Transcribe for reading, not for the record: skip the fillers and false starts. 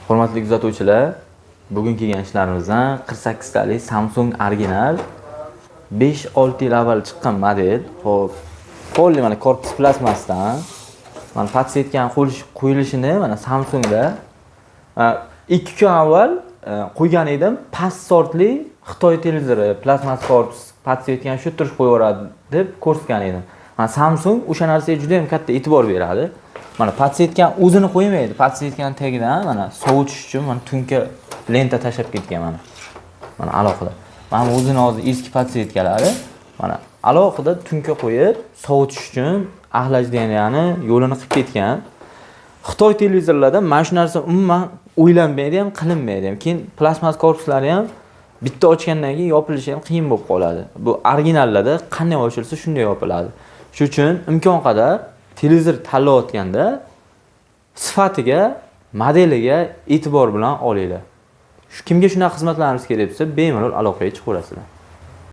Hurmatli kuzatuvchilar, bugun kelgan ishlarimizdan 48 talik Samsung original 5-6 yil avval chiqqan model. Xo'p, qo'lli mana korpus plastmasdan. Mana patsiyetgan qo'yilishini mana Samsungda 2 kun avval qo'ygan edim. Past sortli Xitoy televizori plastmas korpus patsiyetgan shu turish qo'yaveradi deb ko'rsatgan edim. Mana Samsung o'sha narsaga juda ham katta e'tibor beradi. Mana patsiyetgan o'zini qo'ymaydi. Patsiyetgan tagidan mana sovutish uchun mana tunka lenta tashab ketgan mana. Mana alohida. Mana o'zini hozir eski patsiyetkalari mana alohida tunka qo'yib sovutish uchun axlajdaniyani yo'lini qilib ketgan. Xitoy televizorlarida mana shu narsa umuman o'ylanmaydi ham, qilinmaydi ham. Keyin plastmas korpuslari ham bitta ochgandan keyin yopilishi ham qiyin bo'lib qoladi. Bu originallarda qanday ochilsa shunday yopiladi. Shuning uchun imkon qadar televizor tanlayotganda sifatiga, modeliga e'tibor bilan olinglar. Kimga shunaqa xizmatlarimiz kerak bo'lsa, bemalol aloqaga chiqaverasizlar.